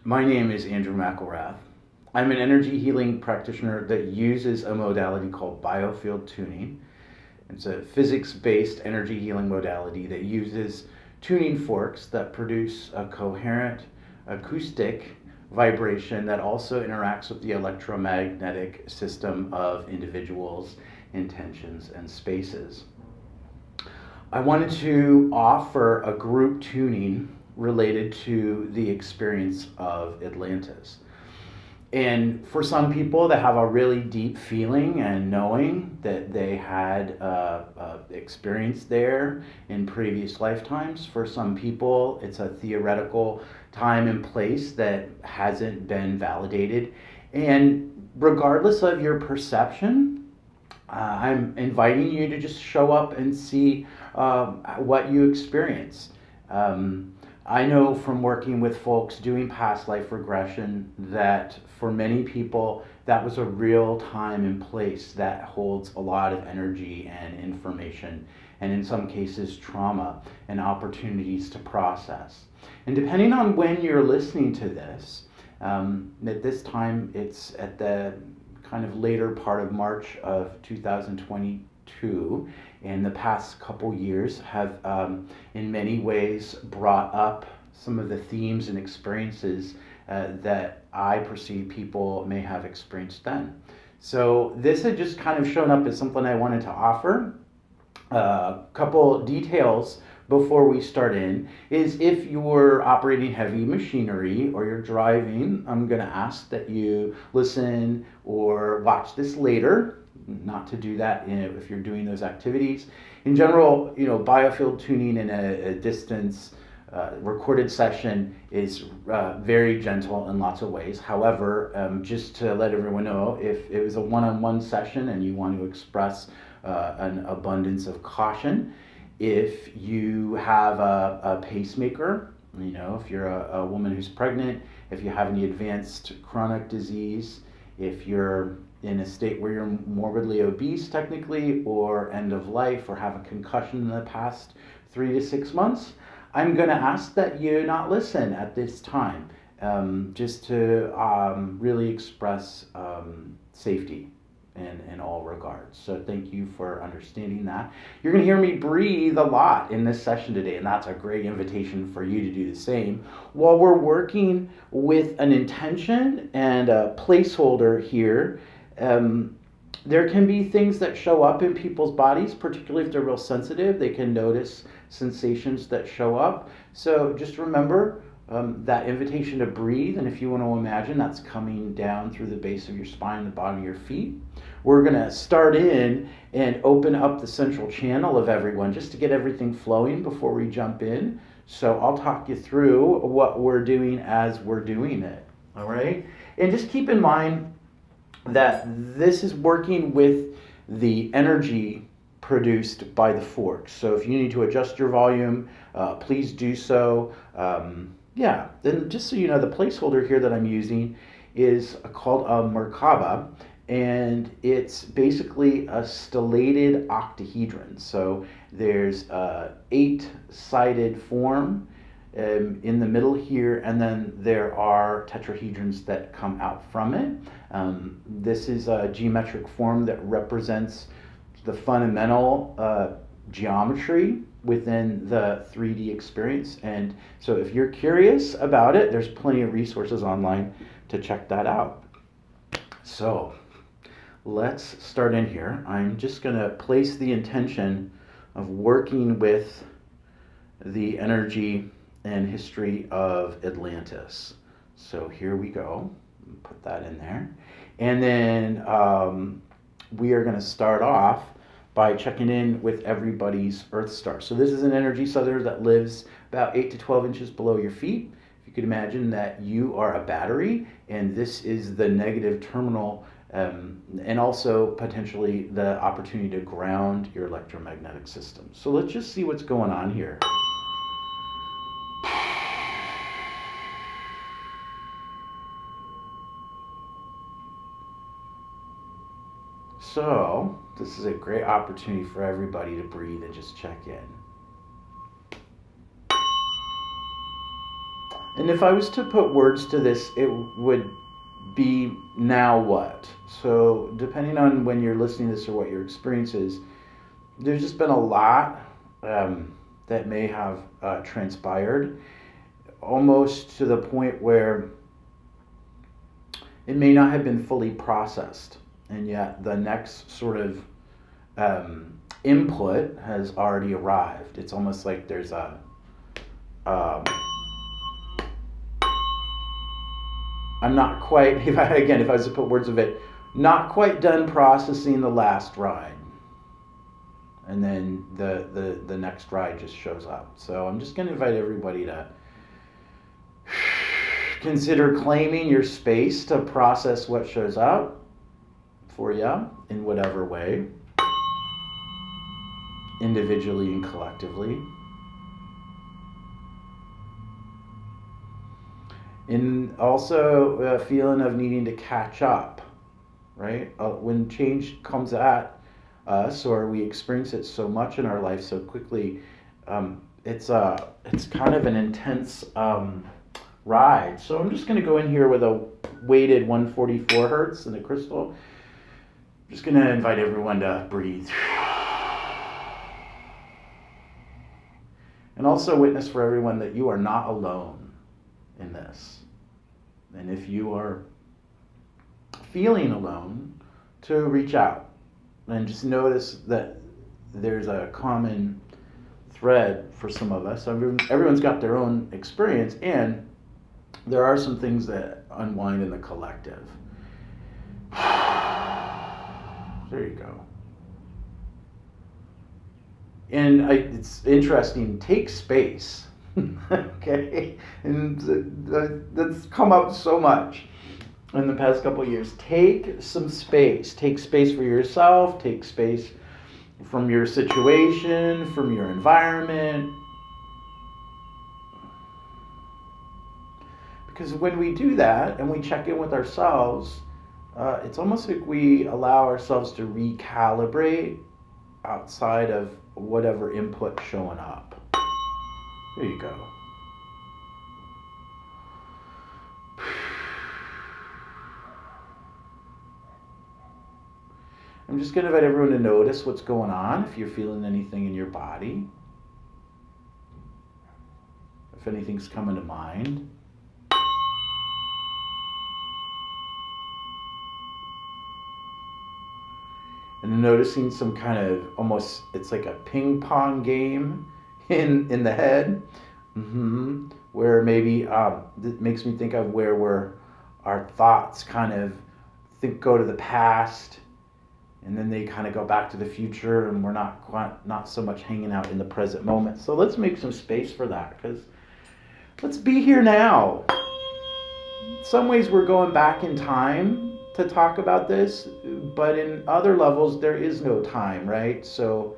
My name is Andrew McElrath. I'm an energy healing practitioner that uses a modality called Biofield Tuning. It's a physics-based energy healing modality that uses tuning forks that produce a coherent acoustic vibration that also interacts with the electromagnetic system of individuals, intentions, and spaces. I wanted to offer a group tuning related to the experience of Atlantis. And for some people that have a really deep feeling and knowing that they had experience there in previous lifetimes, for some people it's a theoretical time and place that hasn't been validated. And regardless of your perception, I'm inviting you to just show up and see what you experience. I know from working with folks doing past life regression that for many people that was a real time and place that holds a lot of energy and information, and in some cases trauma and opportunities to process. And depending on when you're listening to this, at this time it's at the kind of later part of March of 2022, and the past couple years have in many ways brought up some of the themes and experiences that I perceive people may have experienced then. So this had just kind of shown up as something I wanted to offer. A couple details before we start in is if you're operating heavy machinery or you're driving, I'm going to ask that you listen or watch this later. Not to do that if you're doing those activities. In general, biofield tuning in a distance recorded session is very gentle in lots of ways. However, just to let everyone know, if it was a one-on-one session and you want to express an abundance of caution, if you have a pacemaker, if you're a woman who's pregnant, if you have any advanced chronic disease, if you're in a state where you're morbidly obese technically, or end of life, or have a concussion in the past 3 to 6 months, I'm going to ask that you not listen at this time, just to really express safety in all regards. So thank you for understanding that. You're going to hear me breathe a lot in this session today, and that's a great invitation for you to do the same. While we're working with an intention and a placeholder here, there can be things that show up in people's bodies, particularly if they're real sensitive. They can notice sensations that show up. So just remember that invitation to breathe, and if you want to imagine that's coming down through the base of your spine, the bottom of your feet. We're going to start in and open up the central channel of everyone just to get everything flowing before we jump in. So I'll talk you through what we're doing as we're doing it. All right? And just keep in mind that this is working with the energy produced by the forks. So if you need to adjust your volume, please do so. Then just so you know, the placeholder here that I'm using is called a Merkaba, and it's basically a stellated octahedron. So there's a 8-sided form in the middle here, and then there are tetrahedrons that come out from it. This is a geometric form that represents the fundamental geometry within the 3D experience. And so if you're curious about it, there's plenty of resources online to check that out. So let's start in here. I'm just going to place the intention of working with the energy and history of Atlantis. So here we go. Put that in there. And then we are going to start off by checking in with everybody's Earth star. So this is an energy center that lives about 8 to 12 inches below your feet. If you could imagine that you are a battery, and this is the negative terminal, and also potentially the opportunity to ground your electromagnetic system. So let's just see what's going on here. So this is a great opportunity for everybody to breathe and just check in. And if I was to put words to this, it would be now what? So depending on when you're listening to this or what your experience is, there's just been a lot that may have transpired, almost to the point where it may not have been fully processed, and yet the next sort of input has already arrived. It's almost like there's a I'm not quite, if I was to put words of it, not quite done processing the last ride. And then the next ride just shows up. So I'm just going to invite everybody to consider claiming your space to process what shows up for you in whatever way, individually and collectively. And also a feeling of needing to catch up, right? When change comes at us, or we experience it so much in our life so quickly, it's kind of an intense ride. So I'm just going to go in here with a weighted 144 hertz and a crystal. I'm just going to invite everyone to breathe. And also witness for everyone that you are not alone in this. And if you are feeling alone, to reach out and just notice that there's a common thread for some of us. Everyone's got their own experience, and there are some things that unwind in the collective. There you go. And it's interesting, take space. Okay, and that's come up so much in the past couple of years. Take some space. Take space for yourself. Take space from your situation, from your environment. Because when we do that and we check in with ourselves, it's almost like we allow ourselves to recalibrate outside of whatever input showing up. There you go. I'm just going to invite everyone to notice what's going on, if you're feeling anything in your body, if anything's coming to mind. And noticing some kind of almost, it's like a ping pong game in the head, where maybe it makes me think of where our thoughts kind of go to the past, and then they kind of go back to the future, and we're not so much hanging out in the present moment. So let's make some space for that, because let's be here now. In some ways we're going back in time to talk about this, but in other levels there is no time, right? So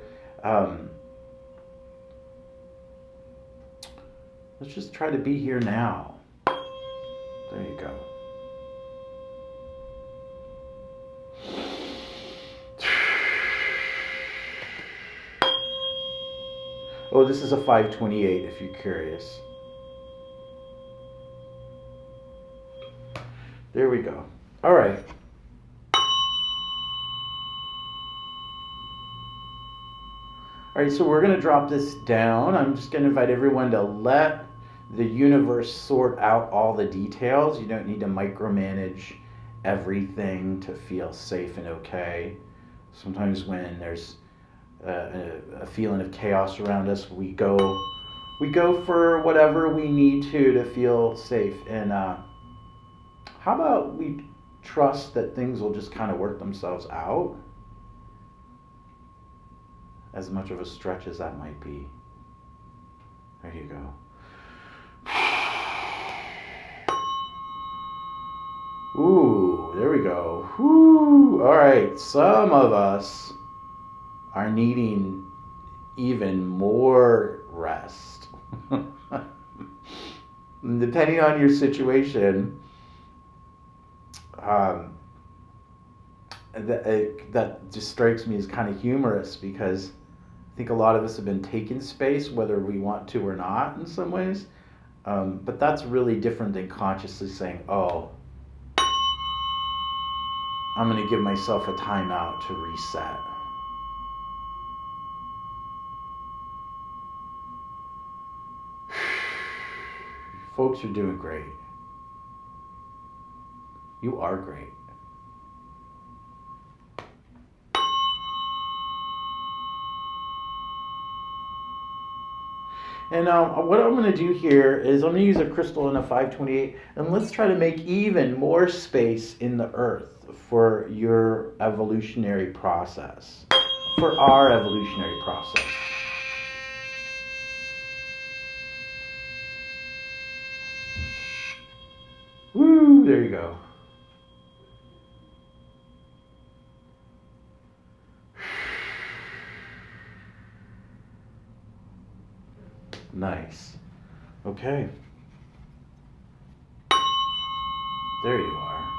let's just try to be here now. There you go. Oh, this is a 528 if you're curious. There we go. All right. All right, so we're going to drop this down. I'm just going to invite everyone to let the universe sort out all the details. You don't need to micromanage everything to feel safe and okay. Sometimes when there's a feeling of chaos around us, we go for whatever we need to feel safe. And how about we trust that things will just kind of work themselves out? As much of a stretch as that might be. There you go. Ooh, there we go. Woo. All right, some of us are needing even more rest. Depending on your situation, that just strikes me as kind of humorous, because I think a lot of us have been taking space, whether we want to or not, in some ways. But that's really different than consciously saying, oh, I'm going to give myself a timeout to reset. Folks, you're doing great. You are great. And what I'm going to do here is I'm going to use a crystal in a 528, and let's try to make even more space in the earth for your evolutionary process, for our evolutionary process. Woo, there you go. Nice. Okay. There you are.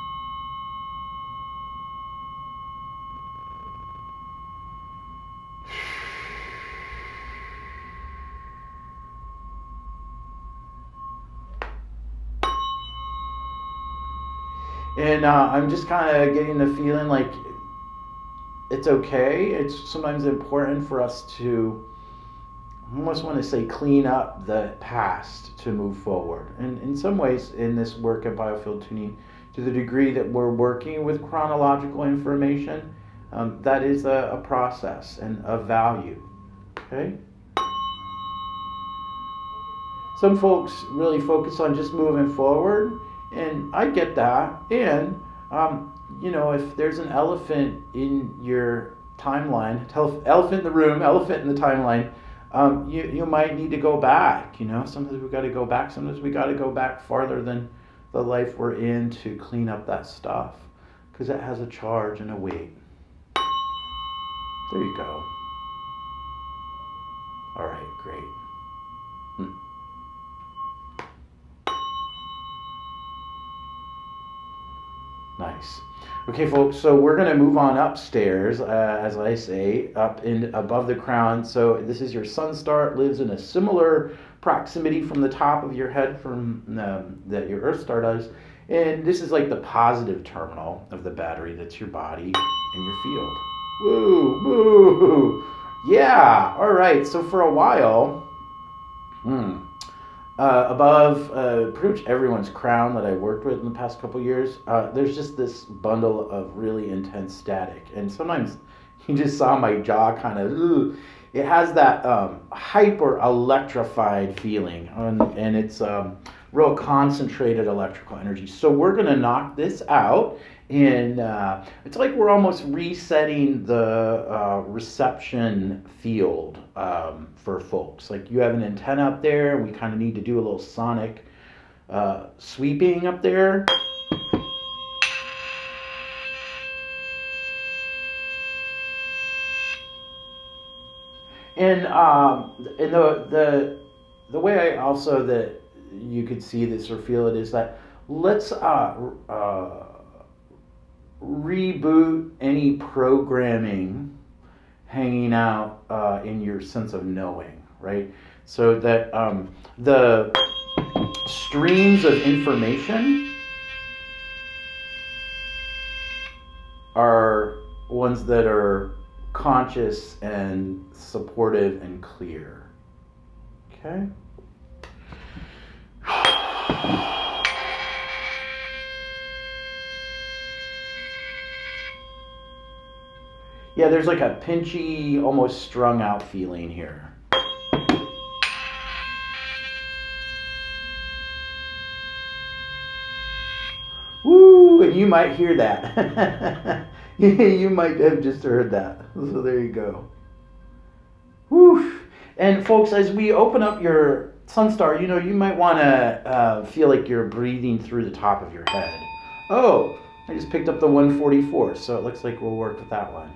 And I'm just kind of getting the feeling like it's okay. It's sometimes important for us to, I almost want to say, clean up the past to move forward. And in some ways, in this work at Biofield Tuning, to the degree that we're working with chronological information, that is a process and a value. Okay? Some folks really focus on just moving forward, and I get that. And, if there's an elephant in your timeline, elephant in the room, elephant in the timeline, you might need to go back. Sometimes we got to go back. Sometimes we got to go back farther than the life we're in to clean up that stuff, because it has a charge and a weight. There you go. All right, great. Nice. Okay, folks, so we're going to move on upstairs, as I say, up in above the crown. So this is your sun star. It lives in a similar proximity from the top of your head from that your Earth star does. And this is like the positive terminal of the battery. That's your body and your field. Woo, woo. Yeah, all right. So for a while, above pretty much everyone's crown that I worked with in the past couple years, there's just this bundle of really intense static. And sometimes you just saw my jaw kind of, it has that hyper electrified feeling, and it's real concentrated electrical energy. So we're going to knock this out. And it's like we're almost resetting the reception field for folks. Like you have an antenna up there, and we kind of need to do a little sonic sweeping up there. And the way I also that you could see this or feel it is that let's reboot any programming hanging out in your sense of knowing, right? So that the streams of information are ones that are conscious and supportive and clear. Okay? Yeah, there's like a pinchy, almost strung out feeling here. Woo! And you might hear that. You might have just heard that. So there you go. Woo! And folks, as we open up your sun star, you might want to feel like you're breathing through the top of your head. Oh, I just picked up the 144, so it looks like we'll work with that one.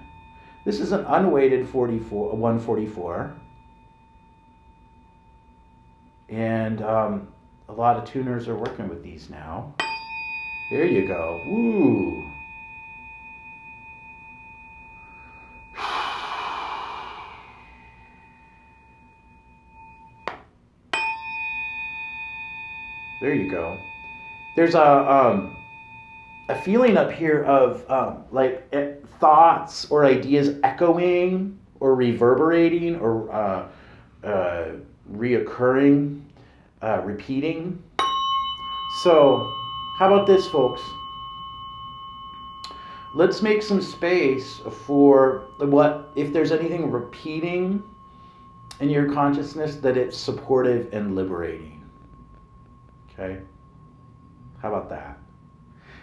This is an unweighted 144. And a lot of tuners are working with these now. There you go. Woo! There you go. There's a feeling up here of thoughts or ideas echoing or reverberating or reoccurring, repeating. So, how about this, folks? Let's make some space for if there's anything repeating in your consciousness, that it's supportive and liberating. Okay? How about that?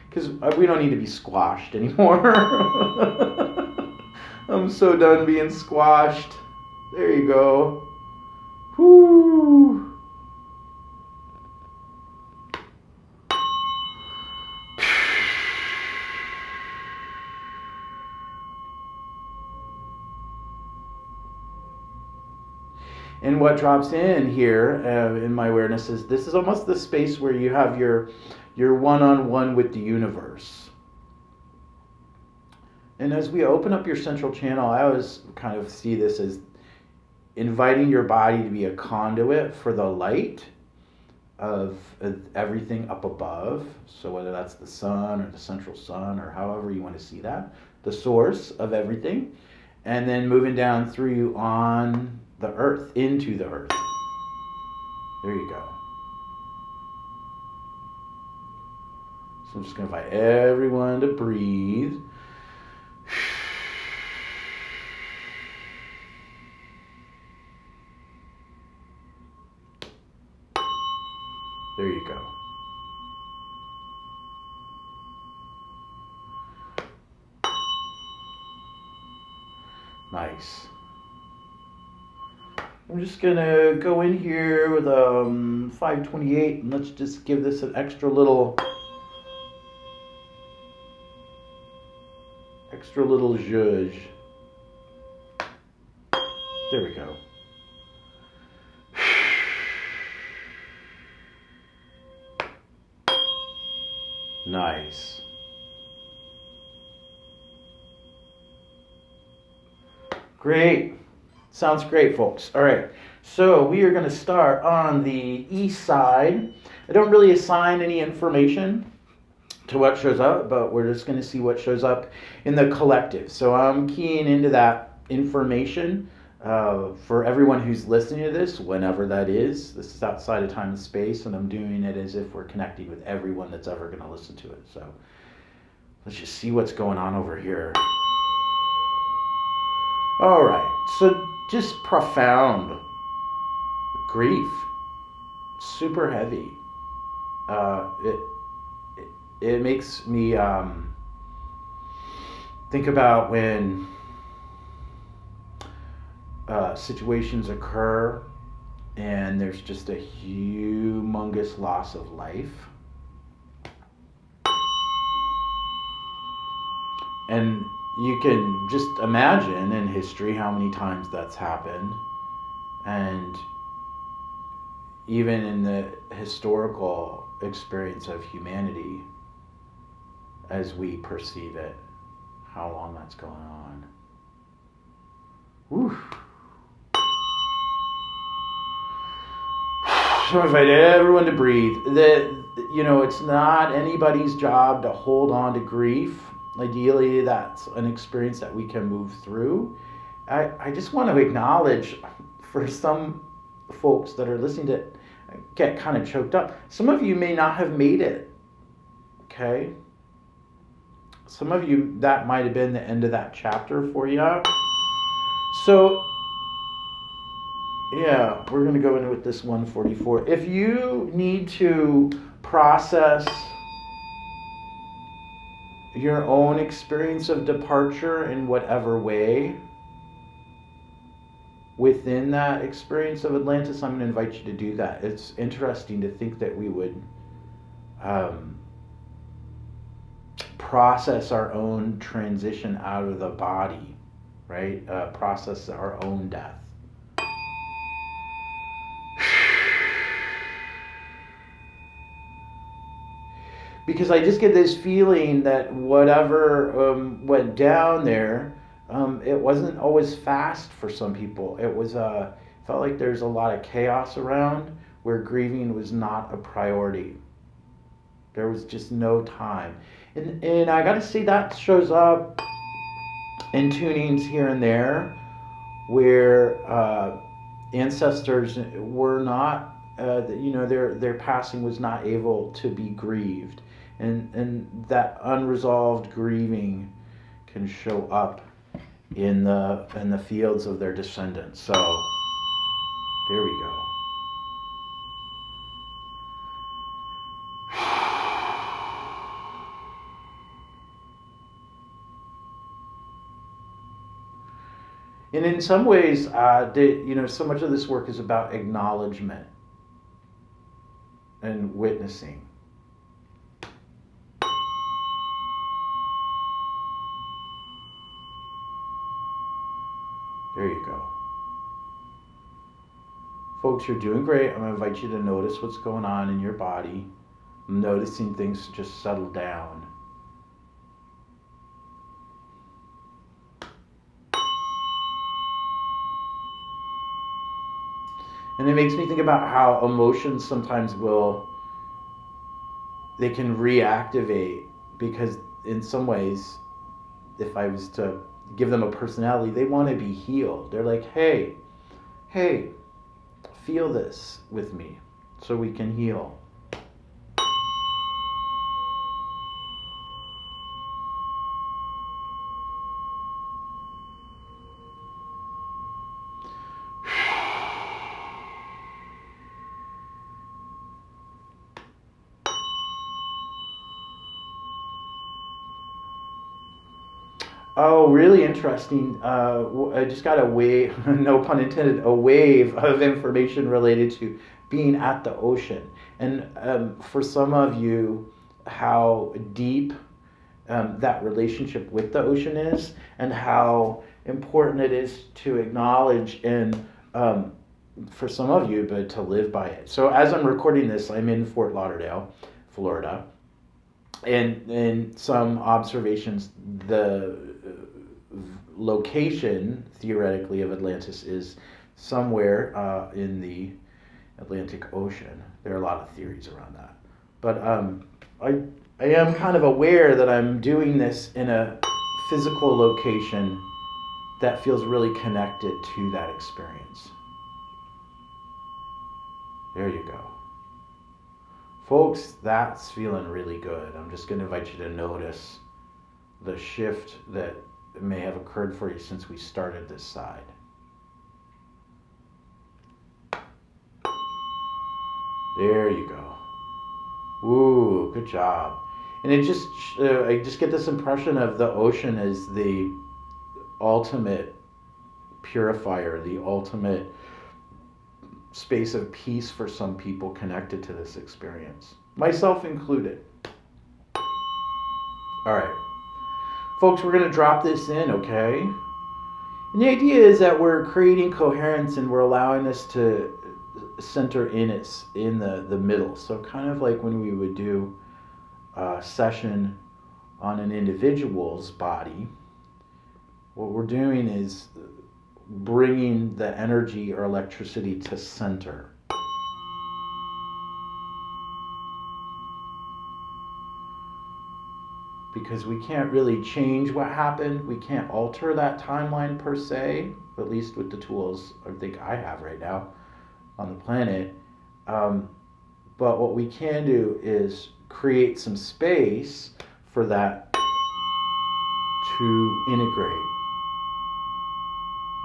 Because we don't need to be squashed anymore. I'm so done being squashed. There you go. Whoo. And what drops in here in my awareness is this is almost the space where you have your one-on-one with the universe. And as we open up your central channel, I always kind of see this as inviting your body to be a conduit for the light of everything up above. So whether that's the sun or the central sun or however you want to see that, the source of everything, and then moving down through you on the earth, into the earth. There you go. So I'm just going to invite everyone to breathe. There you go. Nice. I'm just gonna go in here with 528 and let's just give this an extra little zhuzh. There we go. Nice. Great. Sounds great, folks. All right. So we are going to start on the east side. I don't really assign any information to what shows up, but we're just going to see what shows up in the collective. So I'm keying into that information for everyone who's listening to this, whenever that is. This is outside of time and space, and I'm doing it as if we're connecting with everyone that's ever going to listen to it. So let's just see what's going on over here. All right, so just profound grief, super heavy. It makes me think about when situations occur and there's just a humongous loss of life. And you can just imagine in history how many times that's happened. And even in the historical experience of humanity, as we perceive it, how long that's going on. Whew. So I invite everyone to breathe. It's not anybody's job to hold on to grief. Ideally, that's an experience that we can move through. I just want to acknowledge, for some folks that are listening to it, get kind of choked up. Some of you may not have made it, okay? Some of you, that might have been the end of that chapter for you. So, yeah, we're going to go in with this 144. If you need to process your own experience of departure in whatever way, within that experience of Atlantis, I'm going to invite you to do that. It's interesting to think that we would process our own transition out of the body, right? Process our own death. Because I just get this feeling that whatever went down there, it wasn't always fast for some people. It was felt like there's a lot of chaos around where grieving was not a priority. There was just no time. And I gotta say that shows up in tunings here and there where ancestors were not, their passing was not able to be grieved. And that unresolved grieving can show up in the fields of their descendants. So there we go. And in some ways, so much of this work is about acknowledgement and witnessing. There you go. Folks, you're doing great. I'm going to invite you to notice what's going on in your body. I'm noticing things just settle down. And it makes me think about how emotions sometimes they can reactivate, because in some ways, if I was to give them a personality, they want to be healed. They're like, hey, feel this with me so we can heal. Oh, really interesting. I just got a wave, no pun intended, a wave of information related to being at the ocean. And for some of you, how deep that relationship with the ocean is, and how important it is to acknowledge and for some of you, but to live by it. So as I'm recording this, I'm in Fort Lauderdale, Florida. And in some observations, the location, theoretically, of Atlantis is somewhere in the Atlantic Ocean. There are a lot of theories around that. But I am kind of aware that I'm doing this in a physical location that feels really connected to that experience. There you go. Folks, that's feeling really good. I'm just going to invite you to notice the shift that may have occurred for you since we started this side. There you go. Ooh, good job. And it just, I just get this impression of the ocean as the ultimate purifier, the ultimate space of peace for some people connected to this experience, myself included. All right, folks, we're going to drop this in, okay? And the idea is that we're creating coherence and we're allowing this to center in the middle. So kind of like when we would do a session on an individual's body, what we're doing is bringing the energy or electricity to center. Because we can't really change what happened. We can't alter that timeline per se, at least with the tools I think I have right now on the planet. But what we can do is create some space for that to integrate.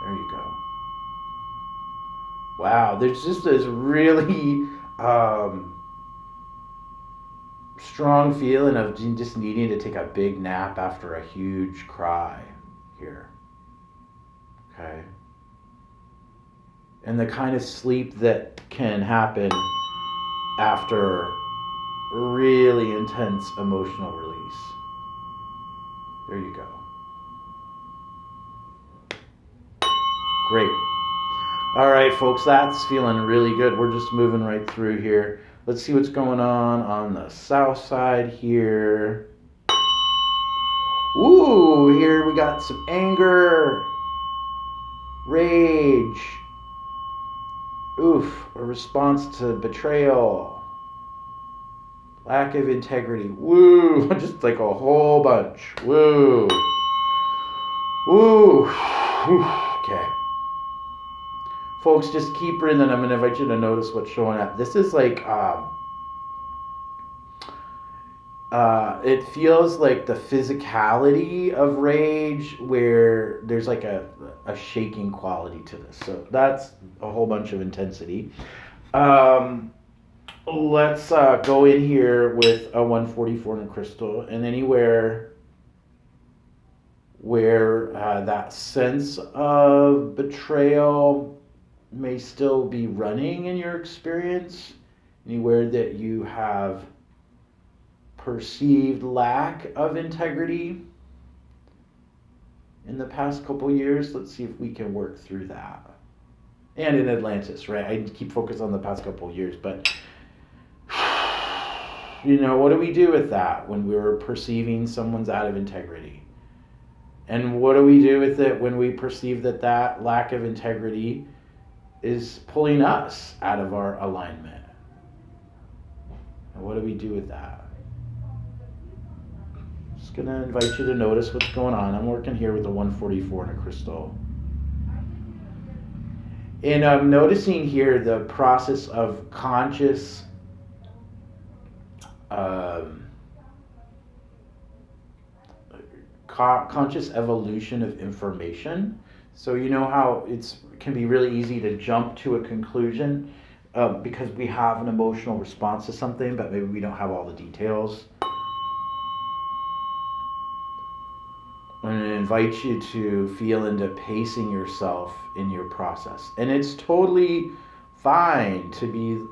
There you go. Wow, there's just this really strong feeling of just needing to take a big nap after a huge cry here. Okay. And the kind of sleep that can happen after really intense emotional release. There you go. Great. All right, folks, that's feeling really good. We're just moving right through here. Let's see what's going on the south side here. Ooh, here we got some anger, rage, Oof, a response to betrayal, lack of integrity. Woo, just like a whole bunch. Woo. Woo. Okay. Folks, just keep breathing. I'm going to invite you to notice what's showing up. This is like, it feels like the physicality of rage where there's like a shaking quality to this. So that's a whole bunch of intensity. Let's go in here with a 144 in a crystal, and anywhere where that sense of betrayal may still be running in your experience, anywhere that you have perceived lack of integrity in the past couple years, let's see if we can work through that. And in Atlantis, right? I keep focused on the past couple years, but what do we do with that when we're perceiving someone's out of integrity? And what do we do with it when we perceive that that lack of integrity is pulling us out of our alignment? And what do we do with that? Just going to invite you to notice what's going on. I'm working here with a 144 in a crystal. And I'm noticing here the process of conscious conscious evolution of information. So you know how it can be really easy to jump to a conclusion because we have an emotional response to something, but maybe we don't have all the details. I'm going to invite you to feel into pacing yourself in your process. And it's totally fine to be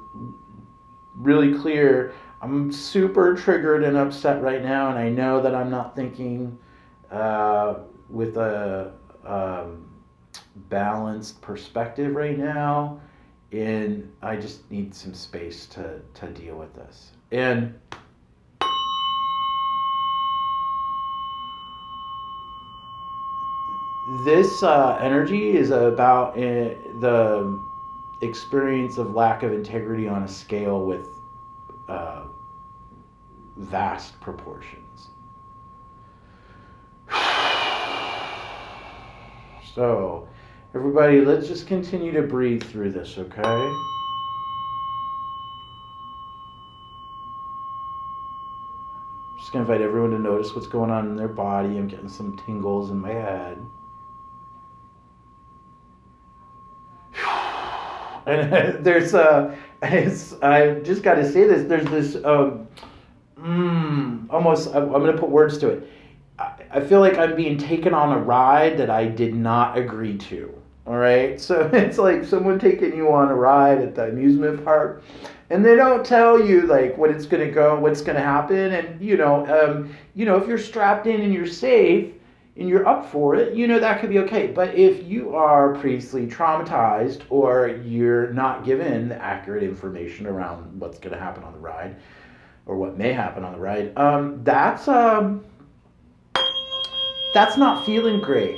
really clear. I'm super triggered and upset right now, and I know that I'm not thinking with a balanced perspective right now, and I just need some space to deal with this. And this energy is about the experience of lack of integrity on a scale with vast proportions. So, everybody, let's just continue to breathe through this, okay? Just gonna invite everyone to notice what's going on in their body. I'm getting some tingles in my head. And there's I just got to say this. There's this almost. I'm going to put words to it. I feel like I'm being taken on a ride that I did not agree to. All right, so it's like someone taking you on a ride at the amusement park, and they don't tell you like when it's going to go, what's going to happen, and if you're strapped in and you're safe and you're up for it, that could be okay. But if you are previously traumatized or you're not given the accurate information around what's going to happen on the ride or what may happen on the ride, that's not feeling great.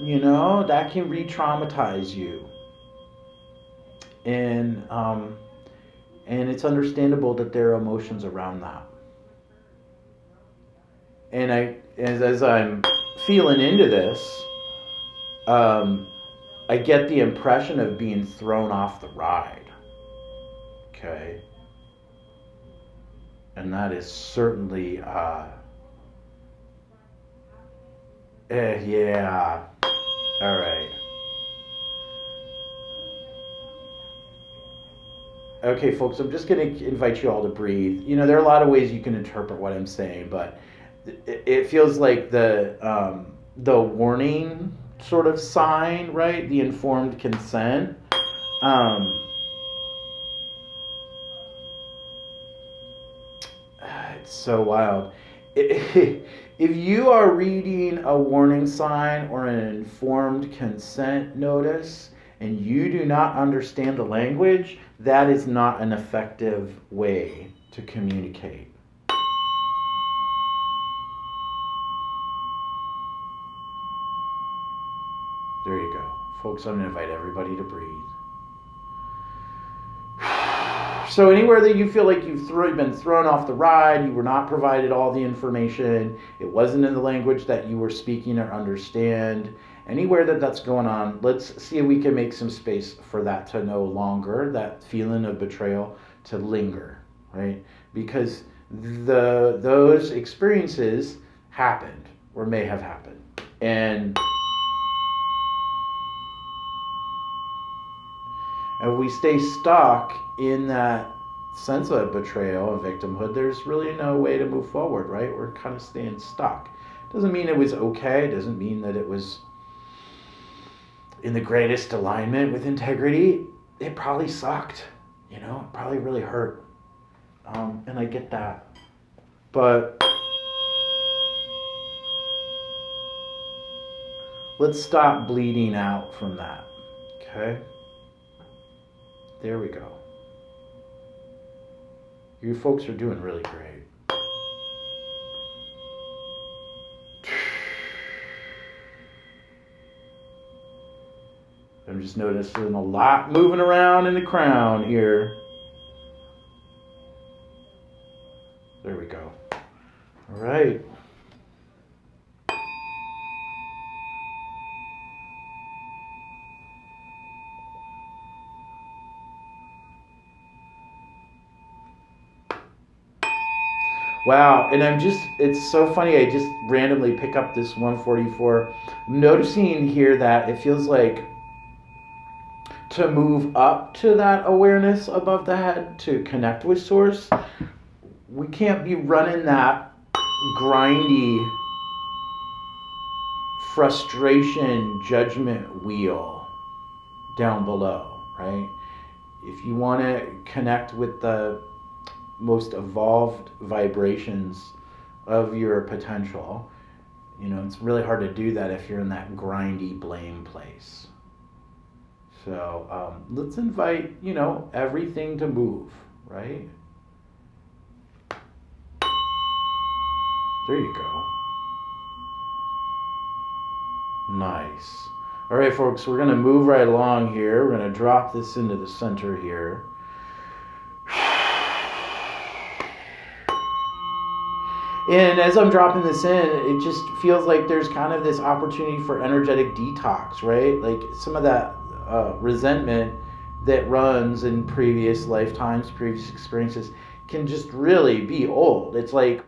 That can re-traumatize you. And it's understandable that there are emotions around that. And as I'm feeling into this, I get the impression of being thrown off the ride. Okay? And that is certainly, yeah. All right. Okay, folks, I'm just going to invite you all to breathe. There are a lot of ways you can interpret what I'm saying, but it feels like the warning sort of sign, right? The informed consent. It's so wild. If you are reading a warning sign or an informed consent notice and you do not understand the language, that is not an effective way to communicate. There you go. Folks, I'm going to invite everybody to breathe. So anywhere that you feel like you've been thrown off the ride, you were not provided all the information, it wasn't in the language that you were speaking or understand, anywhere that that's going on, let's see if we can make some space for that to no longer, that feeling of betrayal to linger, right? Because those experiences happened or may have happened. And if we stay stuck in that sense of betrayal and victimhood, there's really no way to move forward, right? We're kind of staying stuck. Doesn't mean it was okay. Doesn't mean that it was in the greatest alignment with integrity. It probably sucked, it probably really hurt. And I get that. But let's stop bleeding out from that, okay? There we go. You folks are doing really great. I'm just noticing a lot moving around in the crown here. There we go. All right. Wow, and it's so funny, I just randomly pick up this 144. I'm noticing here that it feels like to move up to that awareness above the head, to connect with source, we can't be running that grindy frustration judgment wheel down below, right? If you want to connect with the most evolved vibrations of your potential, it's really hard to do that if you're in that grindy blame place. So let's invite, everything to move, right? There you go. Nice. All right, folks, we're going to move right along here. We're going to drop this into the center here. And as I'm dropping this in, it just feels like there's kind of this opportunity for energetic detox, right? Like some of that resentment that runs in previous lifetimes, previous experiences, can just really be old. It's like,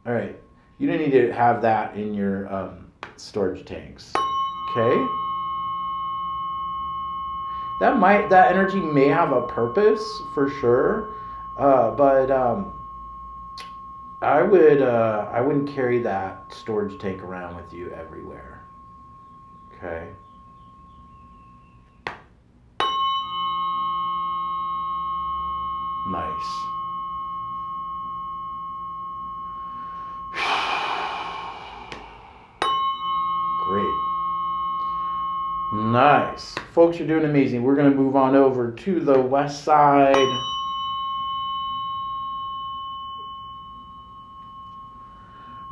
all right, you don't need to have that in your storage tanks, okay? That energy may have a purpose for sure, but I wouldn't carry that storage tank around with you everywhere. Okay. Nice. Great. Nice. Folks, you're doing amazing. We're going to move on over to the west side.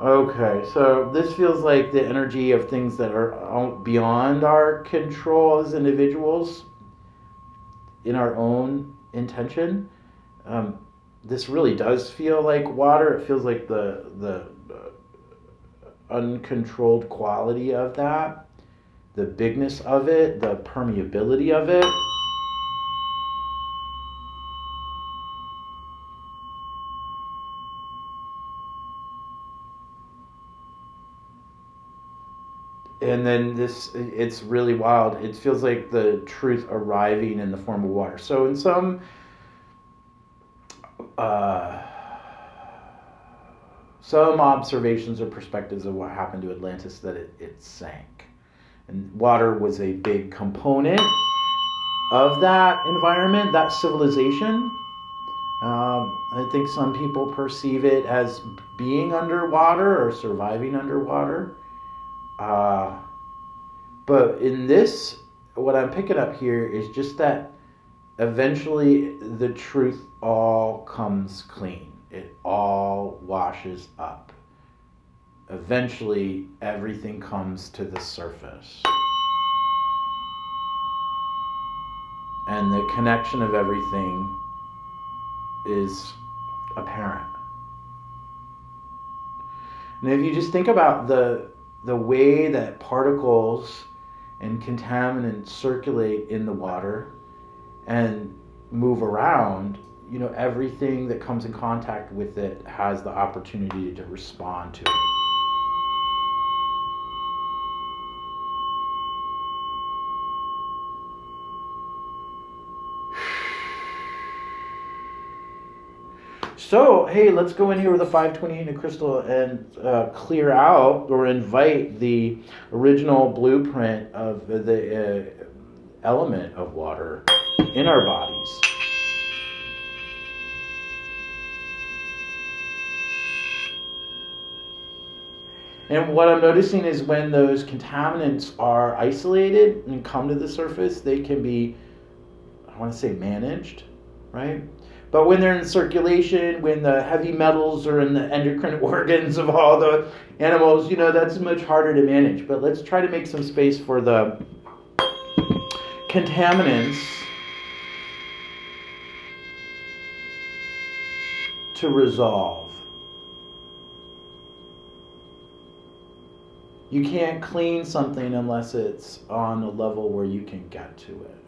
Okay, so this feels like the energy of things that are beyond our control as individuals, in our own intention. This really does feel like water. It feels like the uncontrolled quality of that, the bigness of it, the permeability of it. And then it's really wild. It feels like the truth arriving in the form of water. So in some observations or perspectives of what happened to Atlantis, that it sank. And water was a big component of that environment, that civilization. I think some people perceive it as being underwater or surviving underwater. But in this, what I'm picking up here is just that eventually the truth all comes clean. It all washes up. Eventually, everything comes to the surface. And the connection of everything is apparent. And if you just think about the way that particles and contaminants circulate in the water and move around, everything that comes in contact with it has the opportunity to respond to it. So, hey, let's go in here with a 520 unit crystal and clear out or invite the original blueprint of the element of water in our bodies. And what I'm noticing is when those contaminants are isolated and come to the surface, they can be, I want to say, managed, right? But when they're in circulation, when the heavy metals are in the endocrine organs of all the animals, that's much harder to manage. But let's try to make some space for the contaminants to resolve. You can't clean something unless it's on a level where you can get to it.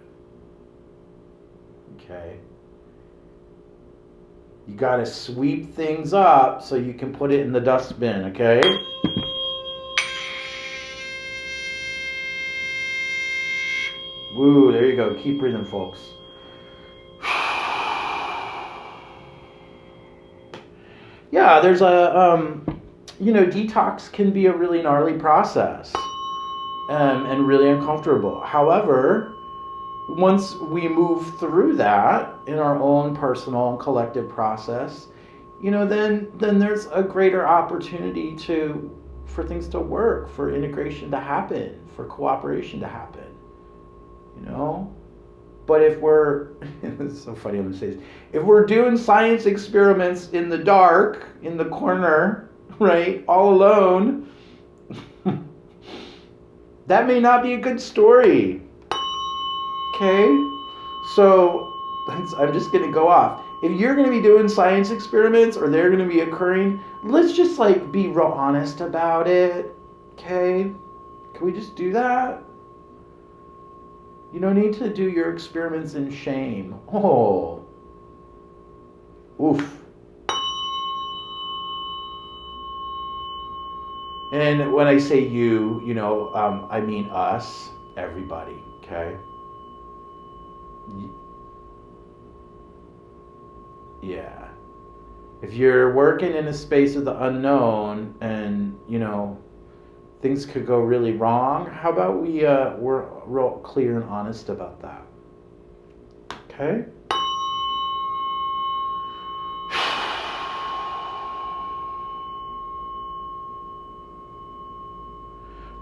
Okay? You got to sweep things up so you can put it in the dustbin, okay? Woo, there you go. Keep breathing, folks. Yeah, there's a, detox can be a really gnarly process and really uncomfortable. However, once we move through that in our own personal and collective process, then there's a greater opportunity for things to work, for integration to happen, for cooperation to happen. But if we're, it's so funny I'm gonna say this, if we're doing science experiments in the dark, in the corner, right, all alone, that may not be a good story. Okay, so I'm just going to go off. If you're going to be doing science experiments or they're going to be occurring, let's just be real honest about it. Okay, can we just do that? You don't need to do your experiments in shame. Oh, oof. And when I say you, I mean us, everybody. Okay. Yeah. If you're working in a space of the unknown and, things could go really wrong, how about we're real clear and honest about that? Okay?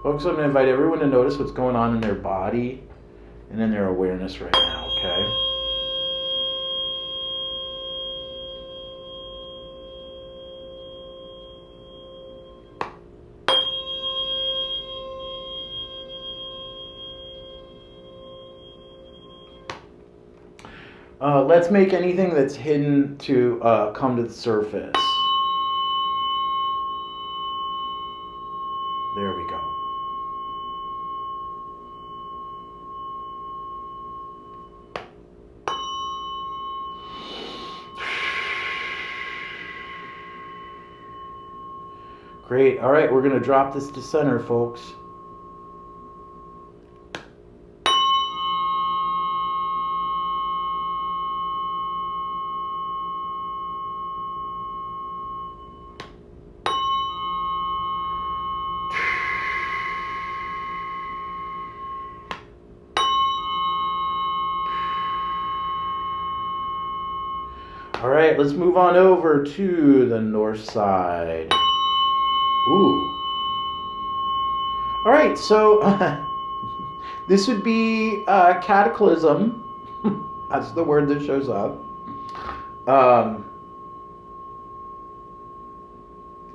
Folks, I'm going to invite everyone to notice what's going on in their body and in their awareness right now, okay? Let's make anything that's hidden to come to the surface. There we go. Great. All right, we're going to drop this to center, folks. All right, let's move on over to the north side. Ooh. All right, so this would be Cataclysm. That's the word that shows up.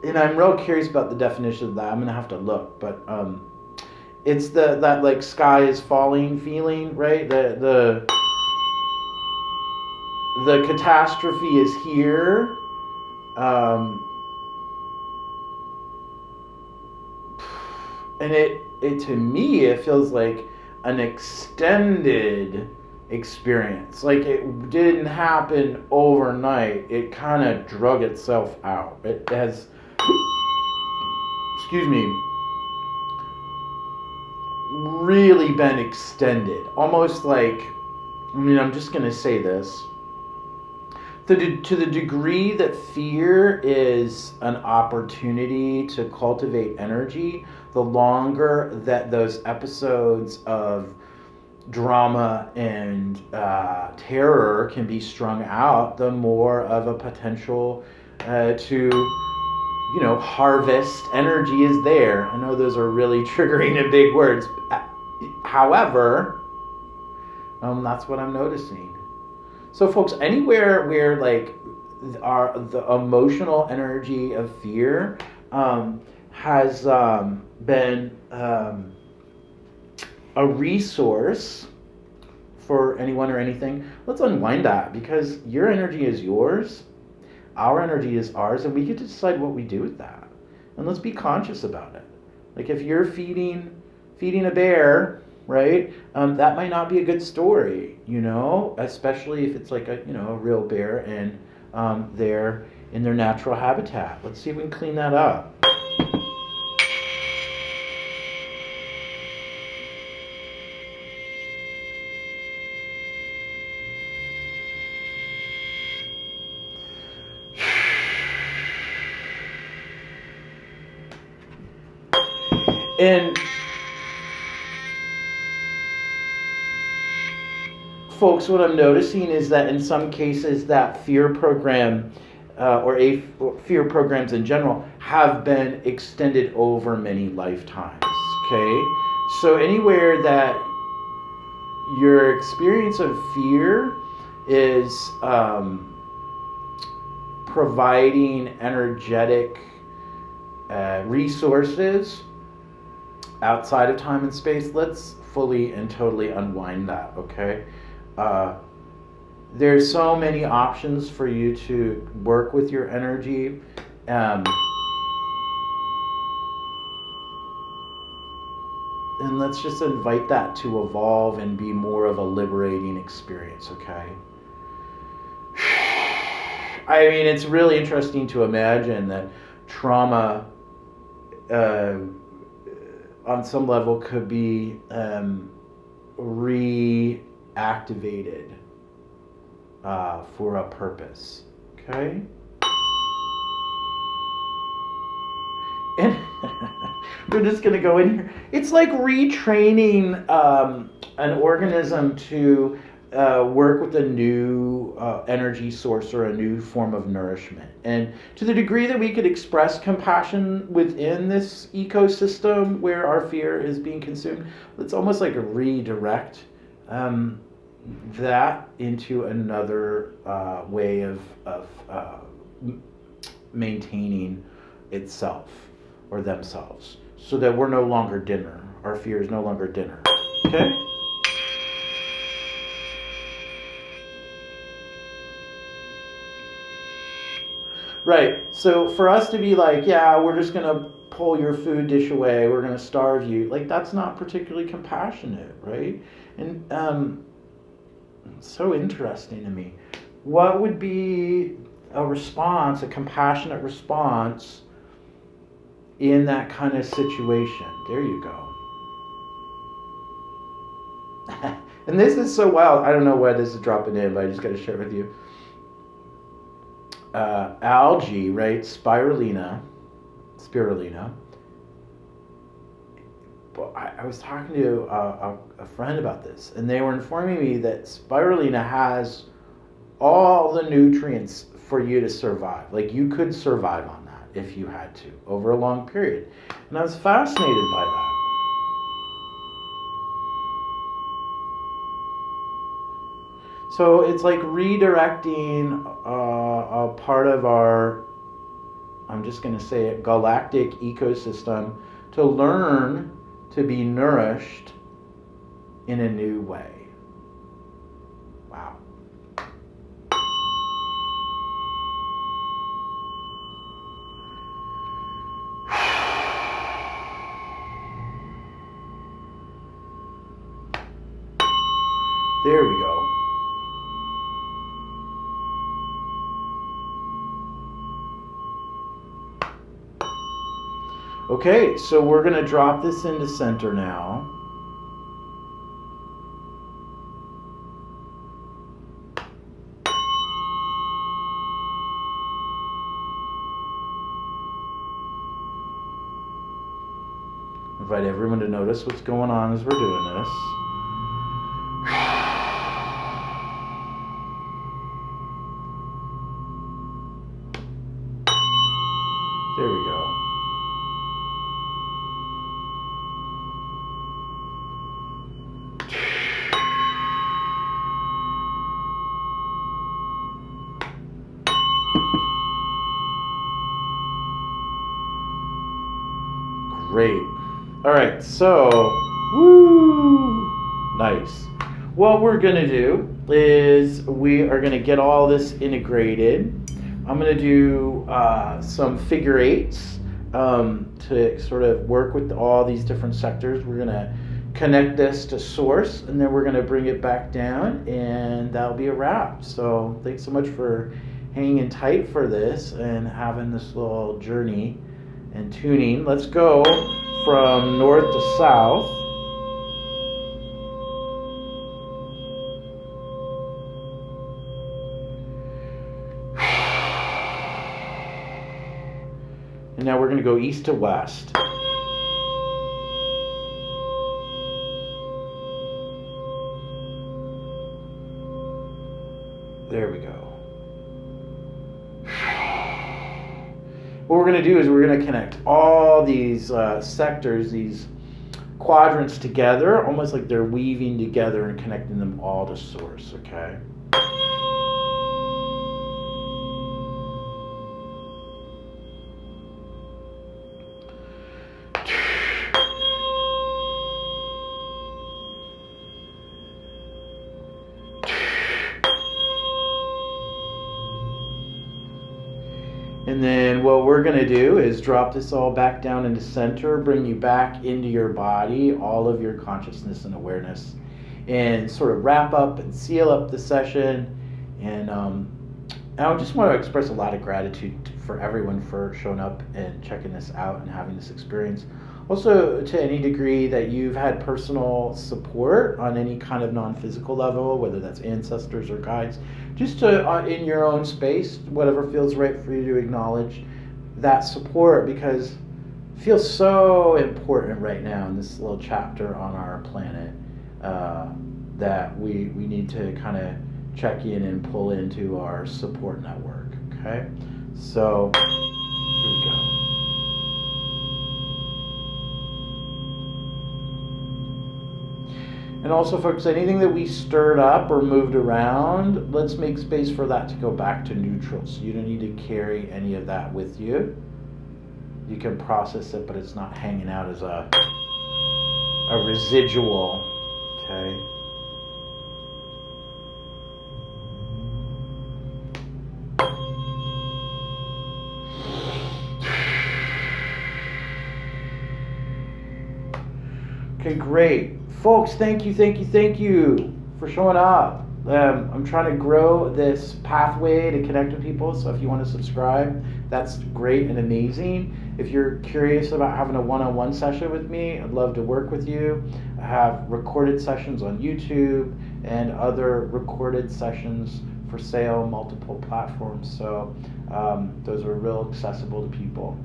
And I'm real curious about the definition of that. I'm gonna have to look, but it's that like sky is falling feeling, right? The the catastrophe is here. And it to me, it feels like an extended experience. Like it didn't happen overnight. It kind of drug itself out. It has, excuse me, really been extended. Almost like, I mean, I'm just going to say this. To the degree that fear is an opportunity to cultivate energy, the longer that those episodes of drama and terror can be strung out, the more of a potential to, harvest energy is there. I know those are really triggering and big words. However, that's what I'm noticing. So, folks, anywhere where the emotional energy of fear has been a resource for anyone or anything, let's unwind that, because your energy is yours, our energy is ours, and we get to decide what we do with that. And let's be conscious about it. Like if you're feeding a bear, right? That might not be a good story, especially if it's like a real bear and they're in their natural habitat. Let's see if we can clean that up. And folks, what I'm noticing is that in some cases that fear program or fear programs in general have been extended over many lifetimes, okay? So anywhere that your experience of fear is providing energetic resources outside of time and space, let's fully and totally unwind that, okay? There's so many options for you to work with your energy. And let's just invite that to evolve and be more of a liberating experience, okay? I mean, it's really interesting to imagine that trauma on some level could be reactivated for a purpose, okay? And we're just going to go in here. It's like retraining an organism to work with a new energy source or a new form of nourishment. And to the degree that we could express compassion within this ecosystem where our fear is being consumed, it's almost like a redirect that into another way of maintaining itself or themselves, so that we're no longer dinner. Our fear is no longer dinner. Okay? Right. So for us to be like, yeah, we're just going to pull your food dish away, we're going to starve you, like that's not particularly compassionate, right? And it's so interesting to me. What would be a response, a compassionate response in that kind of situation? There you go. And this is so wild. I don't know why this is dropping in, but I just got to share it with you. Algae, right? Spirulina. But I was talking to a friend about this, and they were informing me that spirulina has all the nutrients for you to survive. Like you could survive on that if you had to over a long period. And I was fascinated by that. So it's like redirecting a part of our, I'm just going to say it, galactic ecosystem to learn to be nourished in a new way. Wow. There we go. Okay, so we're going to drop this into center now. Invite everyone to notice what's going on as we're doing this. There we go. Great. All right, so, woo, nice. What we're gonna do is we are gonna get all this integrated. I'm gonna do some figure eights to sort of work with all these different sectors. We're gonna connect this to source, and then we're gonna bring it back down, and that'll be a wrap. So thanks so much for hanging tight for this and having this little journey and tuning. Let's go from north to south. And now we're going to go east to west. There we go. What we're going to do is we're going to connect all these sectors, these quadrants together, almost like they're weaving together and connecting them all to source, okay? And then what we're going to do is drop this all back down into center, bring you back into your body, all of your consciousness and awareness, and sort of wrap up and seal up the session. And I just want to express a lot of gratitude for everyone for showing up and checking this out and having this experience. Also, to any degree that you've had personal support on any kind of non-physical level, whether that's ancestors or guides, just to, in your own space, whatever feels right for you to acknowledge that support, because it feels so important right now in this little chapter on our planet that we need to kind of check in and pull into our support network, okay? So, here we go. And also, folks, anything that we stirred up or moved around, let's make space for that to go back to neutral. So you don't need to carry any of that with you. You can process it, but it's not hanging out as a residual, okay? Okay, great. Folks, thank you for showing up. I'm trying to grow this pathway to connect with people, so if you want to subscribe, that's great and amazing. If you're curious about having a one-on-one session with me, I'd love to work with you. I have recorded sessions on YouTube and other recorded sessions for sale, multiple platforms, so those are real accessible to people.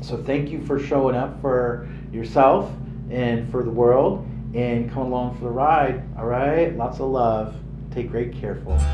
So thank you for showing up for yourself and for the world, and come along for the ride, all right? Lots of love. Take great care, folks.